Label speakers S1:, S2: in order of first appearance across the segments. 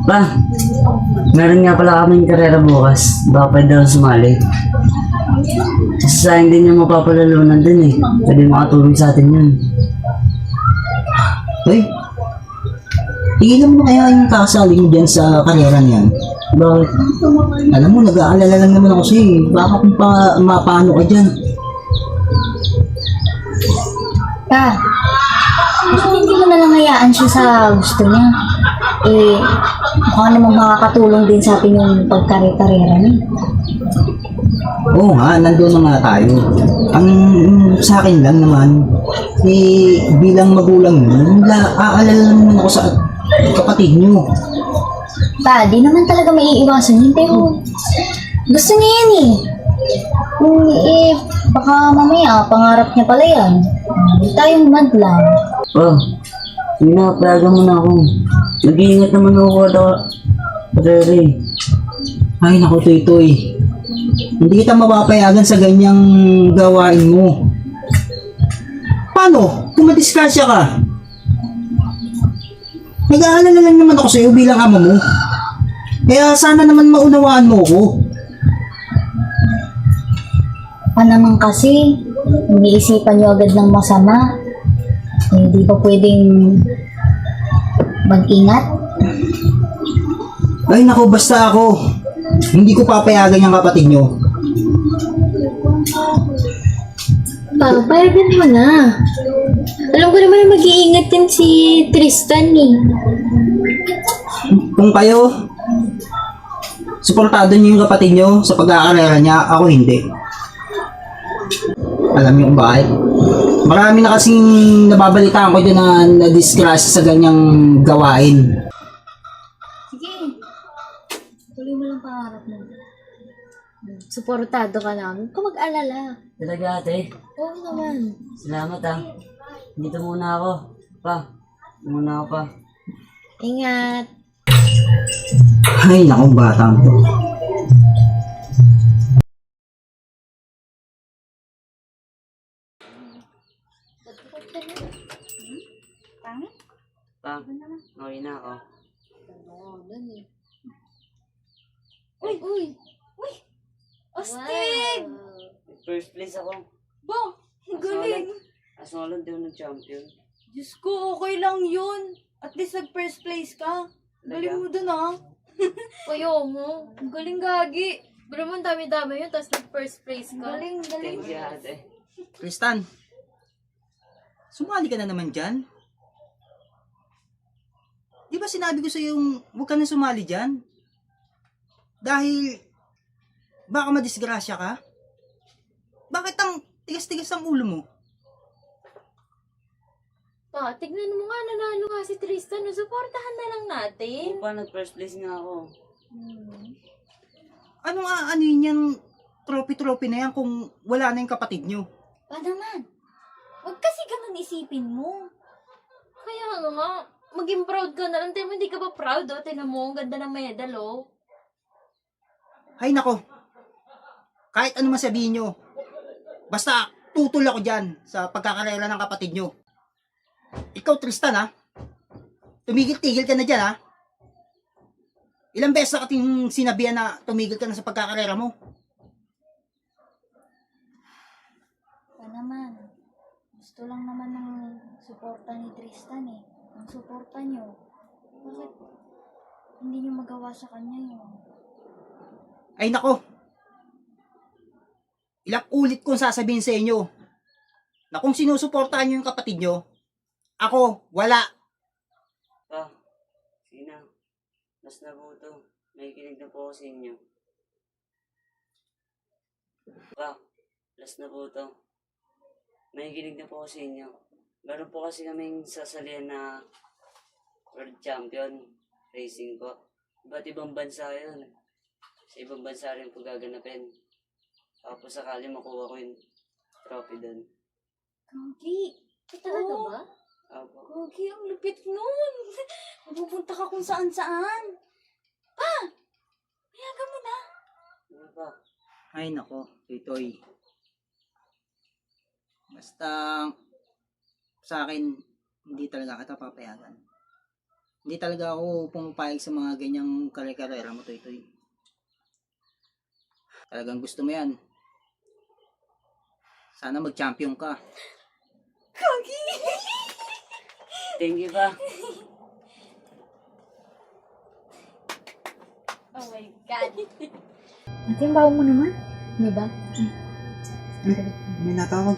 S1: Pa, meron nga pala kaming karera bukas. Baka pwede daw sumali. Kasi sayang din yung mapapalalunan din eh. Pwede makatulong sa atin yun.
S2: Hoy, tigilan mo na kaya yung kakasali mo dyan sa karera niyan.
S1: Bakit?
S2: Alam mo, nag-aalala lang naman ako sa'yo eh. Baka kung mapano ka dyan.
S3: Pa, bakit hindi mo na lang hayaan siya sa gusto niya? Eh, mukha namang makakatulong din sa atin yung pagkare-karera niya.
S2: Oo nga, nandun na nga tayo. Ang sa akin lang naman, eh, bilang magulang mo, aalala lang naman ako sa kapatid nyo.
S3: Pa, di naman talaga maiiwasan yun, pero gusto niya yan eh. Eh, baka mamaya, pangarap niya pala yan. Hindi tayong madlang.
S1: Pa, sige na, payagan mo na ako. Nag-iingat naman ako sa karera eh.
S2: Ay, naku, Toy. Hindi kita mapapayagan sa ganyang gawain mo. Paano? Kung madisgrasya ka? Nag-aalala lang naman ako sa'yo bilang ama mo. Kaya sana naman maunawaan mo ko.
S3: Pa naman kasi, iniisipan niyo agad ng masama. Eh, di ba pwedeng mag-ingat?
S2: Ay, naku, basta ako. Hindi ko papayagan yung kapatid nyo.
S4: Pa, payagan mo na. Alam ko naman na mag-iingat din si Tristan eh.
S2: Kung kayo, suportado nyo yung kapatid nyo sa pag-aaral niya, ako hindi. Alam niyo kung bakit? Marami na kasing nababalitaan ko dyan na na-disgrasya sa ganyang gawain.
S3: Sige, tuloy mo lang pangarap mo.
S4: Suportado ka lang. Huwag ka mag-alala.
S1: Talaga ate,
S4: Oo naman.
S1: salamat ah. Dito muna ako. Pa, dito muna ako pa.
S4: Ingat.
S2: Ay, naku, batang to.
S1: Pa, okay na ako.
S4: Uy! Uy! Uy! Astig!
S1: First place ako.
S4: Ba? Ang galing!
S1: Asolad daw ng champion.
S4: Diyos ko, okay lang yun. At least nag-first place ka. Galing mo dun ah. Kaya mo. Ang galing gagi. Pero mo dami-dami yun, tapos nag-first place ka. Galing, galing.
S1: Thank you ate.
S2: Tristan, sumali ka na naman dyan? Di ba sinabi ko sa yung huwag ka na sumali dyan? Dahil baka madisgrasya ka? Bakit ang tigas-tigas ang ulo mo?
S4: Pa, tignan mo nga, nanalo nga si Tristan. Suportahan na lang natin.
S1: Pa, nag-first place nga ako.
S2: Ano nga ano yun yung trophy-trophy na yan kung wala na yung kapatid nyo?
S3: Pa naman, huwag kasi ganun isipin mo.
S4: Kaya ano nga, maging proud ka na lang. Tignan mo, hindi ka ba proud oh? Tignan mo, ang ganda ng medal oh.
S2: Hay nako, kahit ano masabihin nyo, basta tutol ako dyan sa pagkakarera ng kapatid nyo. Ikaw Tristan ha, tumigil-tigil ka na dyan ha. Ilang beses na kating sinabihan na tumigil ka na sa pagkakarera mo.
S3: Pa naman, gusto lang naman ng suporta ni Tristan eh. Ang suporta niyo, bakit hindi niyo magawa sa kanya yun?
S2: Ay nako, ilang ulit kong sasabihin sa inyo na kung sinusuportahan nyo yung kapatid nyo, ako, wala.
S1: Pa, sige na. Mas nabuto. May kinig na po ako sa inyo. Pa, last na po to. May kinig na po ako sa inyo. Meron po kasi kaming sasalihan na World Champion Racing po. Iba't ibang bansa yun. Sa ibang bansa rin po gaganapin. Tapos sakali makuha ko yung trophy doon.
S4: Gagi, talaga ba?
S1: Apo.
S4: Gagi, ang lupit nun. Mapupunta ka kung saan-saan. Pa, mayagan mo na.
S1: Ano pa?
S2: Ay nako, Toy. Basta sa akin, hindi talaga kita papayagan. Hindi talaga ako pumapayag sa mga ganyang kare-karera mo, Toy. Talagang gusto mo yan. Sana mag-champion ka.
S1: Thank you ba?
S4: Oh my God.
S3: Ate, yung bago mo naman. Di ba?
S2: May natawag.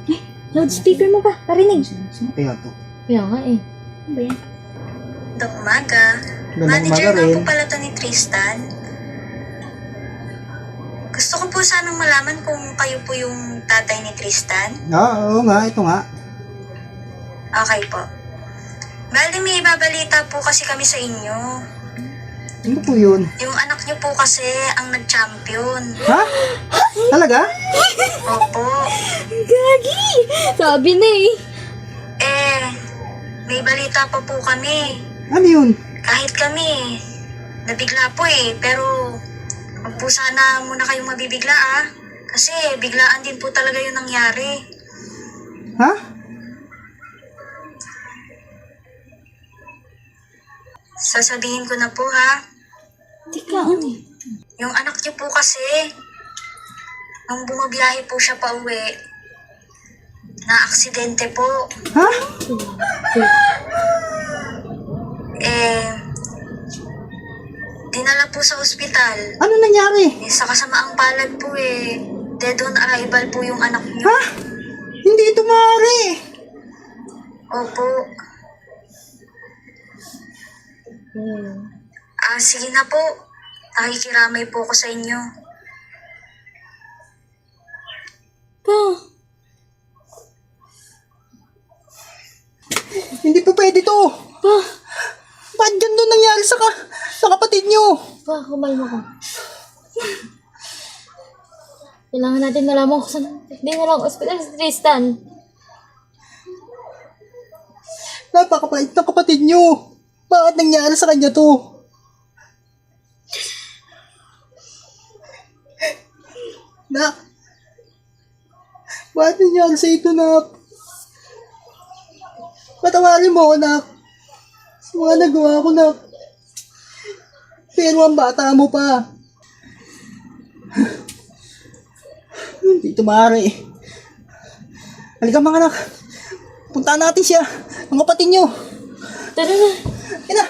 S3: Loudspeaker mo ba? Parinig.
S2: Sino kaya to?
S3: Kaya nga eh. Ano ba yan?
S5: Magandang umaga. Manager nga po pala to ni Tristan. Gusto ko po sanang malaman kung kayo po yung tatay ni Tristan.
S2: Oo nga, ito nga.
S5: Okay po. Bali, may ibabalita po kasi kami sa inyo.
S2: Ano po yun?
S5: Yung anak niyo po kasi ang nag-champion.
S2: Ha? Talaga?
S5: Opo.
S3: Gagi! Sabi na eh.
S5: Eh, may balita pa po kami.
S2: Ano yun?
S5: Kahit kami, nabigla po eh. Pero, wag po sana muna kayong mabibigla ah. Kasi biglaan din po talaga yung nangyari.
S2: Ha?
S5: Sasabihin ko na po ha.
S3: Teka, ano eh?
S5: Yung anak niyo po kasi, nung bumabiyahe po siya pa uwi, na-aksidente po.
S2: Ha?
S5: Eh, dinala po sa ospital.
S2: Ano nangyari?
S5: Eh, sa kasamaang palad po eh, dead on arrival po yung anak niyo.
S2: Ha? Hindi ito maaari.
S5: Opo. Sige na po. Nakikiramay po ko sa inyo.
S2: Hindi po pwede to. Ba't ganito nangyari sa kapatid nyo?
S3: Pa, kumalma ka. Kailangan natin malaman kung saan dinala ang ospital si Tristan.
S2: Napakapait ng kapatid nyo. Bakit nangyari sa kanya to? Nak, bakit nangyari sa ito, Nak? Patawarin mo ako, Nak. Sa mga nagawa ko, Nak. Pero ang bata mo pa. Hindi ito maaari. Halika mga anak. Puntaan natin siya. Ang kapatid nyo.
S3: Tara na.
S2: Ina.